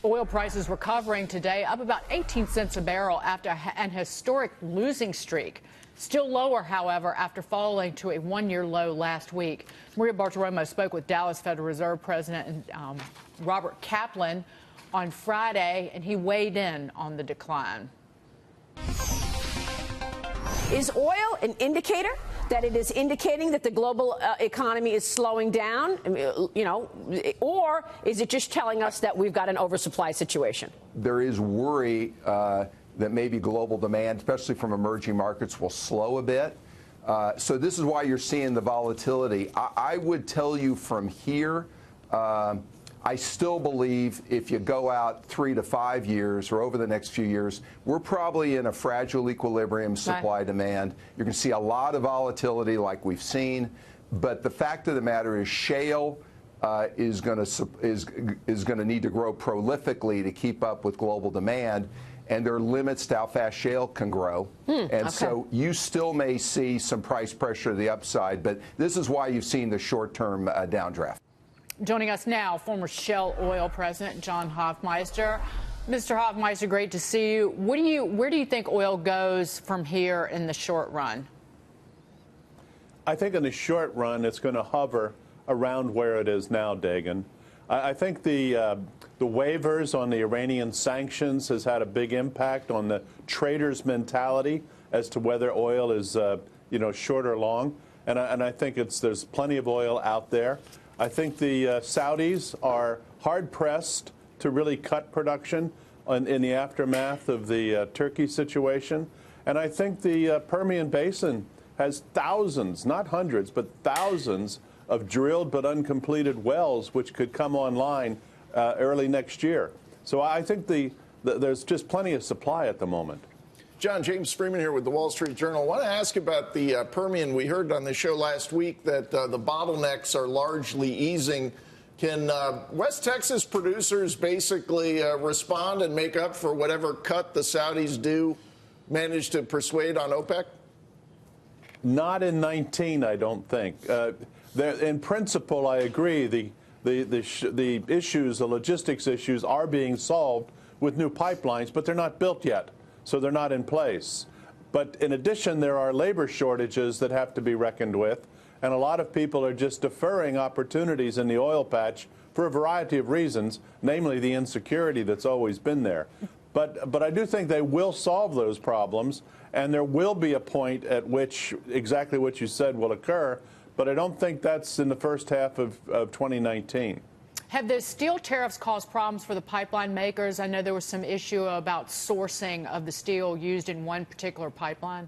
Oil prices recovering today, up about 18 cents a barrel after an historic losing streak. Still lower, however, after falling to a one-year low last week. Maria Bartiromo spoke with Dallas Federal Reserve President Robert Kaplan on Friday, and he weighed in on the decline. Is oil an indicator that it is indicating that the global economy is slowing down, or is it just telling us that we've got an oversupply situation? There is worry that maybe global demand, especially from emerging markets, will slow a bit. So this is why you're seeing the volatility. I would tell you from here, I still believe if you go out 3 to 5 years or over the next few years, we're probably in a fragile equilibrium supply-demand. You're going to see a lot of volatility like we've seen. But the fact of the matter is shale is going to need to grow prolifically to keep up with global demand. And there are limits to how fast shale can grow. So you still may see some price pressure to the upside. But this is why you've seen the short-term downdraft. Joining us now, former Shell Oil President John Hofmeister. Mr. Hofmeister, great to see you. Where do you think oil goes from here in the short run? I think in the short run, it's going to hover around where it is now, Dagan. I think the waivers on the Iranian sanctions has had a big impact on the traders' mentality as to whether oil is, short or long. And I think there's plenty of oil out there. I think the Saudis are hard-pressed to really cut production in the aftermath of the Turkey situation. And I think the Permian Basin has thousands, not hundreds, but thousands of drilled but uncompleted wells which could come online early next year. So I think there's just plenty of supply at the moment. John, James Freeman here with the Wall Street Journal. I want to ask about the Permian. We heard on the show last week that the bottlenecks are largely easing. Can West Texas producers basically respond and make up for whatever cut the Saudis do manage to persuade on OPEC? Not in 19, I don't think. In principle, I agree. The issues, the logistics issues, are being solved with new pipelines, but they're not built yet. So they're not in place. But in addition, there are labor shortages that have to be reckoned with, and a lot of people are just deferring opportunities in the oil patch for a variety of reasons, namely the insecurity that's always been there. But I do think they will solve those problems, and there will be a point at which exactly what you said will occur, but I don't think that's in the first half of 2019. Have the steel tariffs caused problems for the pipeline makers? I know there was some issue about sourcing of the steel used in one particular pipeline.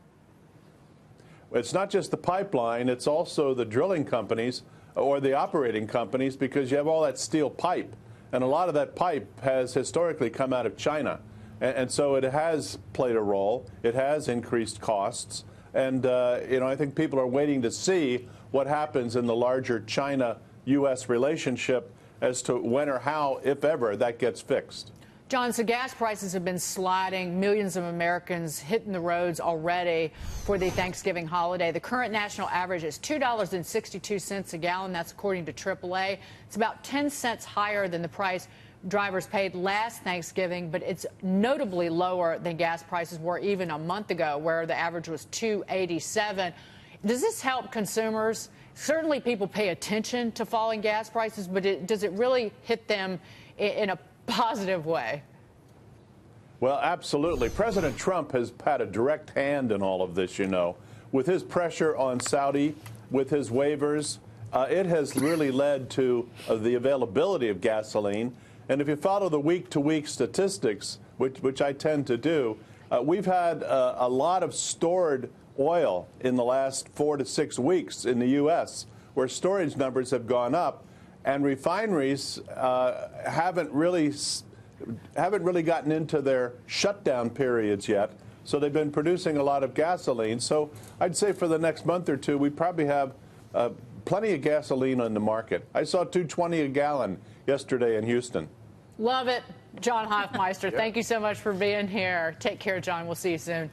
It's not just the pipeline, it's also the drilling companies or the operating companies, because you have all that steel pipe. And a lot of that pipe has historically come out of China. And so it has played a role. It has increased costs. And, I think people are waiting to see what happens in the larger China-U.S. relationship as to when or how, if ever, that gets fixed. John, so gas prices have been sliding. Millions of Americans hitting the roads already for the Thanksgiving holiday. The current national average is $2.62 a gallon. That's according to AAA. It's about 10 cents higher than the price drivers paid last Thanksgiving, but it's notably lower than gas prices were even a month ago, where the average was $2.87. Does this help consumers? Certainly people pay attention to falling gas prices, but does it really hit them in a positive way? Well, absolutely. President Trump has had a direct hand in all of this, with his pressure on Saudi, with his waivers. It has really led to the availability of gasoline. And if you follow the week-to-week statistics, which I tend to do, we've had a lot of stored oil in the last 4 to 6 weeks in the U.S., where storage numbers have gone up, and refineries haven't really gotten into their shutdown periods yet. So they've been producing a lot of gasoline. So I'd say for the next month or two, we probably have plenty of gasoline on the market. I saw $2.20 a gallon yesterday in Houston. Love it. John Hofmeister, thank you so much for being here. Take care, John. We'll see you soon.